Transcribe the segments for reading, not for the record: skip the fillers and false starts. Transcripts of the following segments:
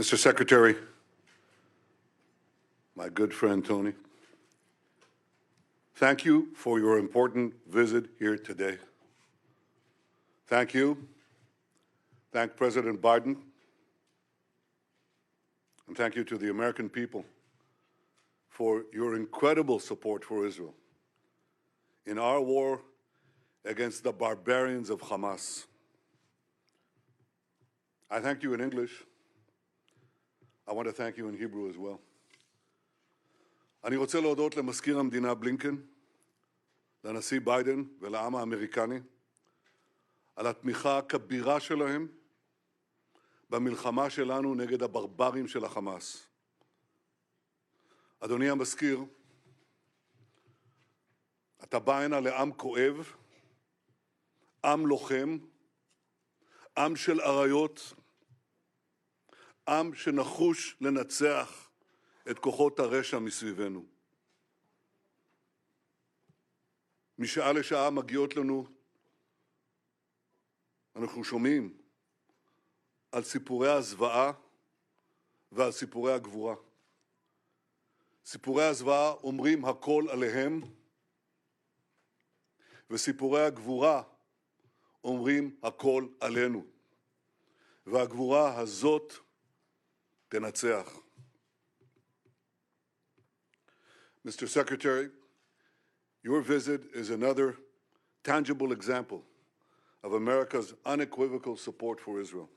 Mr. Secretary, my good friend Tony, thank you for your important visit here today. Thank you. Thank President Biden. And thank you to the American people for your incredible support for Israel in our war against the barbarians of Hamás. I thank you in English. I want to thank you in Hebrew as well. אני רוצה להודות למזכיר המדינה בלינקן, לנשיא ביידן ולעם האמריקני על התמיכה הכבירה שלהם במלחמה שלנו נגד הברברים של החמאס. אדוני המזכיר, אתה בא הנה לעם כואב, עם לוחם, עם של אריות, עם שנחוש לנצח את כוחות הרשע מסביבנו. משעה לשעה מגיעות לנו, אנחנו שומעים על סיפורי הזוועה ועל סיפורי הגבורה. סיפורי הזוועה אומרים הכל עליהם, וסיפורי הגבורה אומרים הכל עלינו. והגבורה הזאת תנצח. Mr. Secretary, your visit is another tangible example of America's unequivocal support for Israel.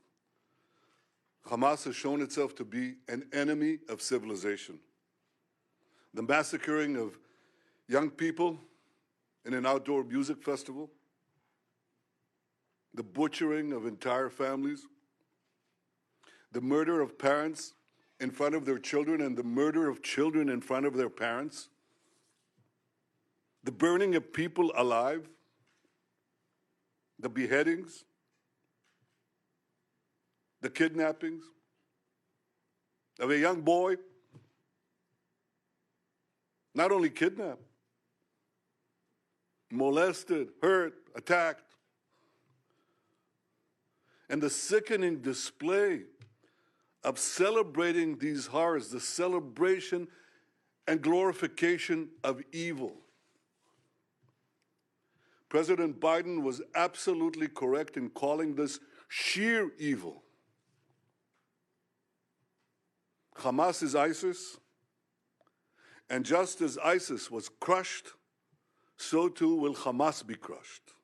Hamas has shown itself to be an enemy of civilization. The massacring of young people in an outdoor music festival, the butchering of entire families, the murder of parents in front of their children and the murder of children in front of their parents, the burning of people alive, the beheadings, the kidnappings of a young boy, not only kidnapped, molested, hurt, attacked, and the sickening display of celebrating these horrors, the celebration and glorification of evil. President Biden was absolutely correct in calling this sheer evil. Hamas is ISIS, and just as ISIS was crushed, so too will Hamas be crushed.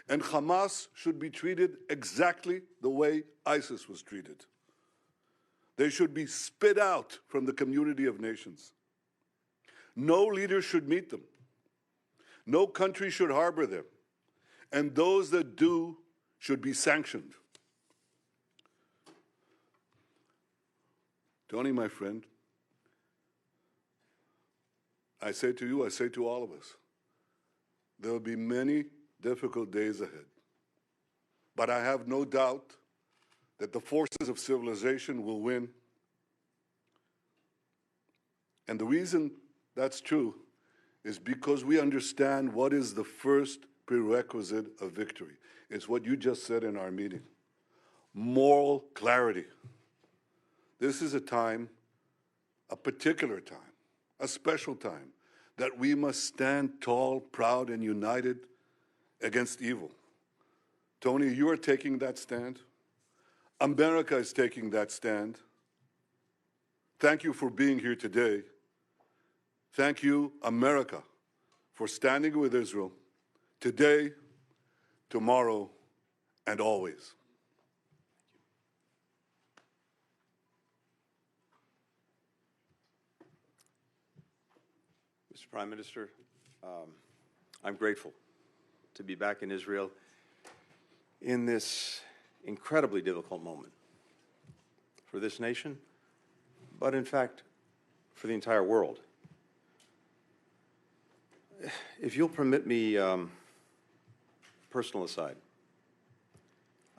And Hamas should be treated exactly the way ISIS was treated. They should be spit out from the community of nations. No leader should meet them. No country should harbor them. And those that do should be sanctioned. Tony, my friend, I say to you, I say to all of us, there will be many difficult days ahead. But I have no doubt that the forces of civilization will win. And the reason that's true is because we understand what is the first prerequisite of victory. It's what you just said in our meeting. Moral clarity. This is a time, a particular time, a special time, that we must stand tall, proud, and united against evil. Tony, you are taking that stand. America is taking that stand. Thank you for being here today. Thank you, America, for standing with Israel today, tomorrow, and always. Mr. Prime Minister, I'm grateful to be back in Israel in this incredibly difficult moment for this nation, but in fact, for the entire world. If you'll permit me, personal aside,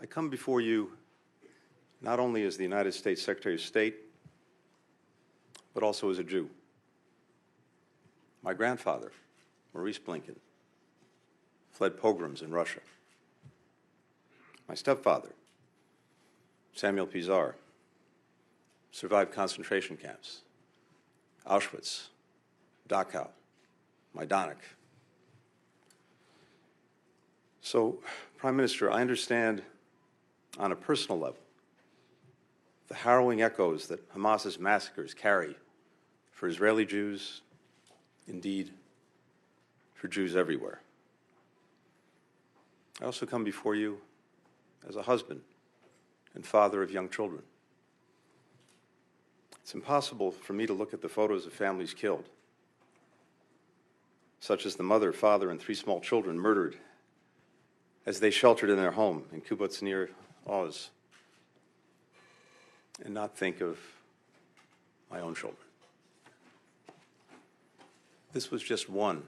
I come before you not only as the United States Secretary of State, but also as a Jew. My grandfather, Maurice Blinken, fled pogroms in Russia. My stepfather, Samuel Pizar, survived concentration camps, Auschwitz, Dachau, Majdanek. So, Prime Minister, I understand on a personal level the harrowing echoes that Hamas's massacres carry for Israeli Jews, indeed, for Jews everywhere. I also come before you as a husband and father of young children. It's impossible for me to look at the photos of families killed, such as the mother, father, and 3 small children murdered as they sheltered in their home in kibbutz near Oz, and not think of my own children. This was just one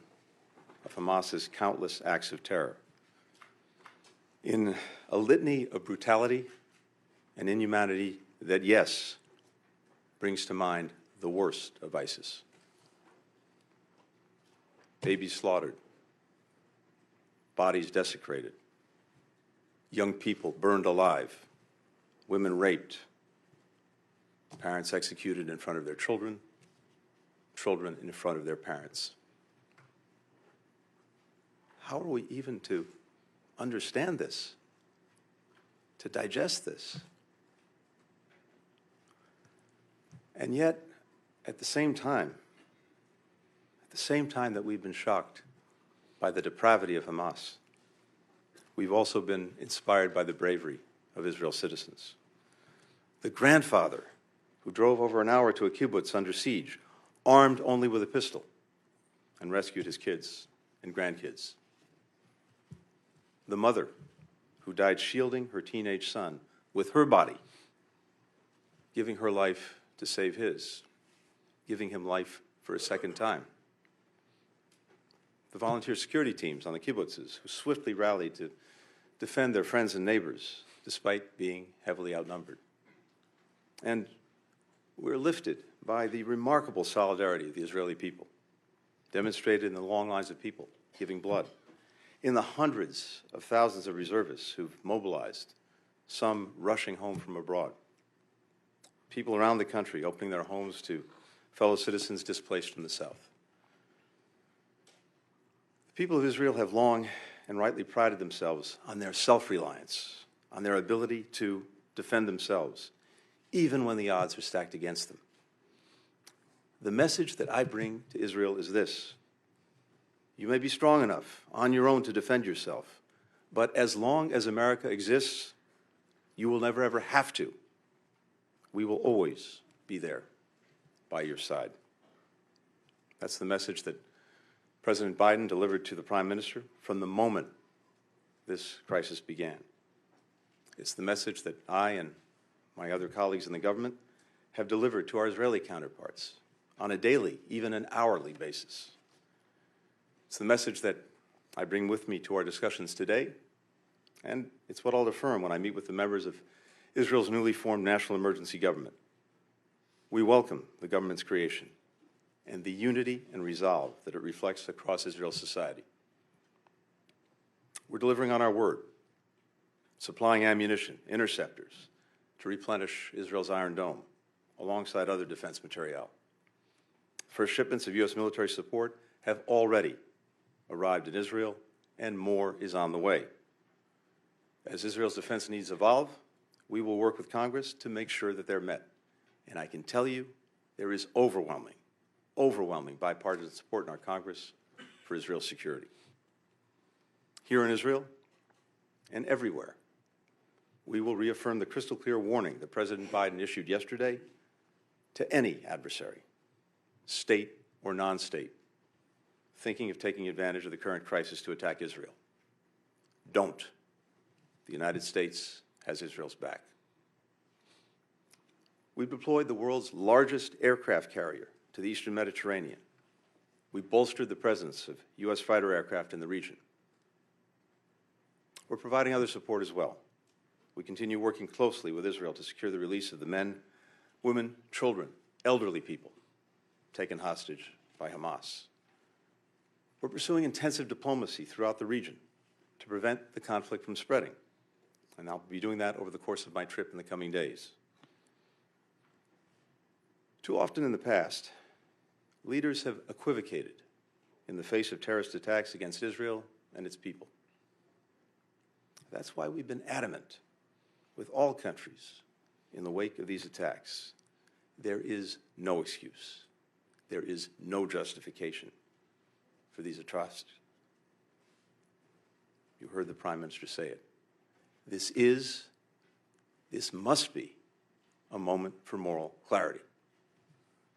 of Hamas's countless acts of terror. In a litany of brutality and inhumanity that, yes, brings to mind the worst of ISIS. Babies slaughtered, bodies desecrated, young people burned alive, women raped, parents executed in front of their children, children in front of their parents. How are we even to understand this, to digest this? And yet, at the same time that we've been shocked by the depravity of Hamas, we've also been inspired by the bravery of Israel's citizens. The grandfather who drove over an hour to a kibbutz under siege, armed only with a pistol, and rescued his kids and grandkids. The mother who died shielding her teenage son with her body, giving her life to save his, giving him life for a second time. The volunteer security teams on the kibbutzes who swiftly rallied to defend their friends and neighbors despite being heavily outnumbered. And we're lifted by the remarkable solidarity of the Israeli people, demonstrated in the long lines of people giving blood, in the hundreds of thousands of reservists who've mobilized, some rushing home from abroad, people around the country opening their homes to fellow citizens displaced from the south. The people of Israel have long and rightly prided themselves on their self-reliance, on their ability to defend themselves, even when the odds are stacked against them. The message that I bring to Israel is this: you may be strong enough on your own to defend yourself, but as long as America exists, you will never ever have to. We will always be there by your side. That's the message that President Biden delivered to the Prime Minister from the moment this crisis began. It's the message that I and my other colleagues in the government have delivered to our Israeli counterparts on a daily, even an hourly basis. It's the message that I bring with me to our discussions today, and it's what I'll affirm when I meet with the members of Israel's newly formed national emergency government. We welcome the government's creation and the unity and resolve that it reflects across Israel's society. We're delivering on our word, supplying ammunition, interceptors, to replenish Israel's Iron Dome, alongside other defense materiel. First shipments of U.S. military support have already arrived in Israel, and more is on the way. As Israel's defense needs evolve, we will work with Congress to make sure that they're met. And I can tell you, there is overwhelming bipartisan support in our Congress for Israel's security. Here in Israel and everywhere, we will reaffirm the crystal clear warning that President Biden issued yesterday to any adversary, state or non-state, thinking of taking advantage of the current crisis to attack Israel. Don't. The United States has Israel's back. We've deployed the world's largest aircraft carrier to the Eastern Mediterranean. We bolstered the presence of U.S. fighter aircraft in the region. We're providing other support as well. We continue working closely with Israel to secure the release of the men, women, children, elderly people taken hostage by Hamas. We're pursuing intensive diplomacy throughout the region to prevent the conflict from spreading, and I'll be doing that over the course of my trip in the coming days. Too often in the past, leaders have equivocated in the face of terrorist attacks against Israel and its people. That's why we've been adamant with all countries in the wake of these attacks. There is no excuse. There is no justification for these atrocities. You heard the Prime Minister say it. This must be a moment for moral clarity.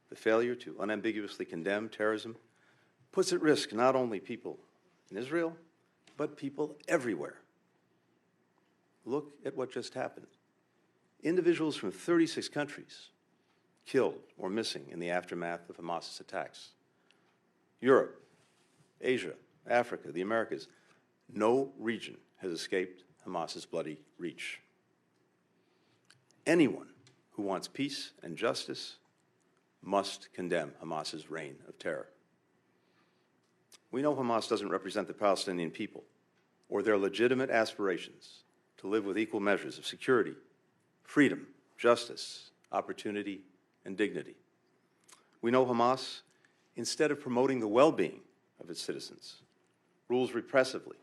The failure to unambiguously condemn terrorism puts at risk not only people in Israel, but people everywhere. Look at what just happened. Individuals from 36 countries killed or missing in the aftermath of Hamas's attacks. Europe, Asia, Africa, the Americas, no region has escaped Hamas's bloody reach. Anyone who wants peace and justice must condemn Hamas's reign of terror. We know Hamas doesn't represent the Palestinian people or their legitimate aspirations to live with equal measures of security, freedom, justice, opportunity, and dignity. We know Hamas, instead of promoting the well-being of its citizens, rules repressively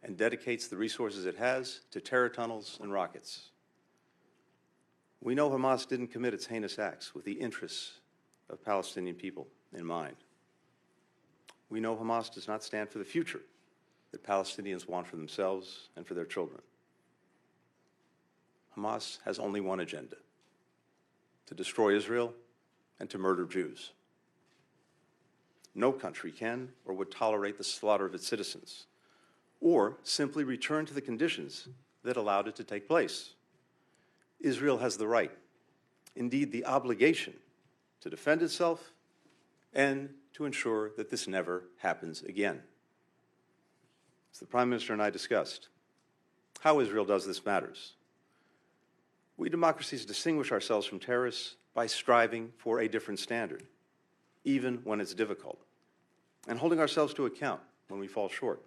and dedicates the resources it has to terror tunnels and rockets. We know Hamas didn't commit its heinous acts with the interests of Palestinian people in mind. We know Hamas does not stand for the future that Palestinians want for themselves and for their children. Hamas has only one agenda: to destroy Israel and to murder Jews. No country can or would tolerate the slaughter of its citizens, or simply return to the conditions that allowed it to take place. Israel has the right, indeed the obligation, to defend itself and to ensure that this never happens again. As the Prime Minister and I discussed, how Israel does this matters. We democracies distinguish ourselves from terrorists by striving for a different standard, even when it's difficult, and holding ourselves to account when we fall short.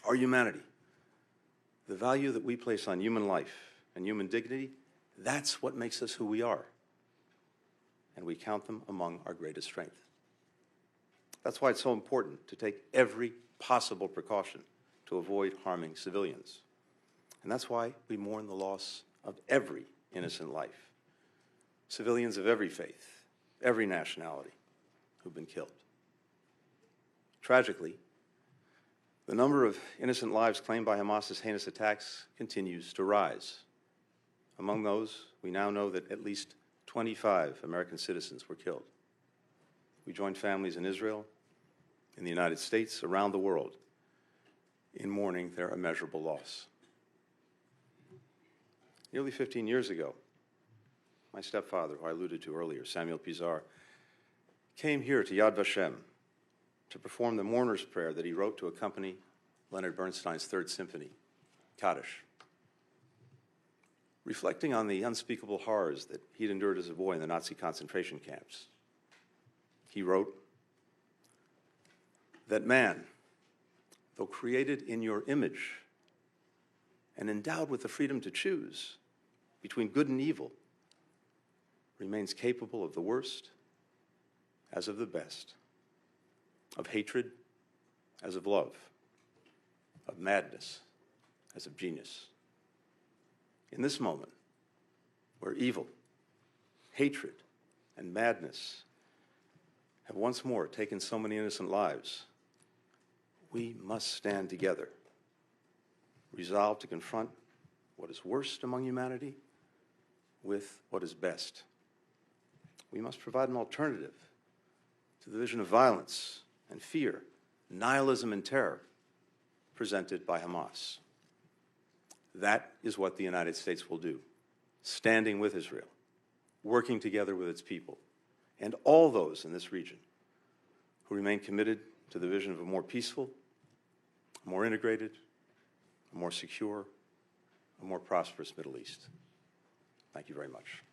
Our humanity, the value that we place on human life and human dignity, that's what makes us who we are. And we count them among our greatest strength. That's why it's so important to take every possible precaution to avoid harming civilians. And that's why we mourn the loss of every innocent life, civilians of every faith, every nationality who've been killed. Tragically, the number of innocent lives claimed by Hamas's heinous attacks continues to rise. Among those, we now know that at least 25 American citizens were killed. We joined families in Israel, in the United States, around the world, in mourning their immeasurable loss. Nearly 15 years ago, my stepfather, who I alluded to earlier, Samuel Pizar, came here to Yad Vashem to perform the mourner's prayer that he wrote to accompany Leonard Bernstein's Third Symphony, Kaddish. Reflecting on the unspeakable horrors that he'd endured as a boy in the Nazi concentration camps, he wrote that man, though created in your image and endowed with the freedom to choose between good and evil, remains capable of the worst as of the best, of hatred as of love, of madness as of genius. In this moment, where evil, hatred, and madness have once more taken so many innocent lives, we must stand together, resolved to confront what is worst among humanity with what is best. We must provide an alternative to the vision of violence and fear, nihilism and terror presented by Hamas. That is what the United States will do, standing with Israel, working together with its people, and all those in this region who remain committed to the vision of a more peaceful, a more integrated, a more secure, a more prosperous Middle East. Thank you very much.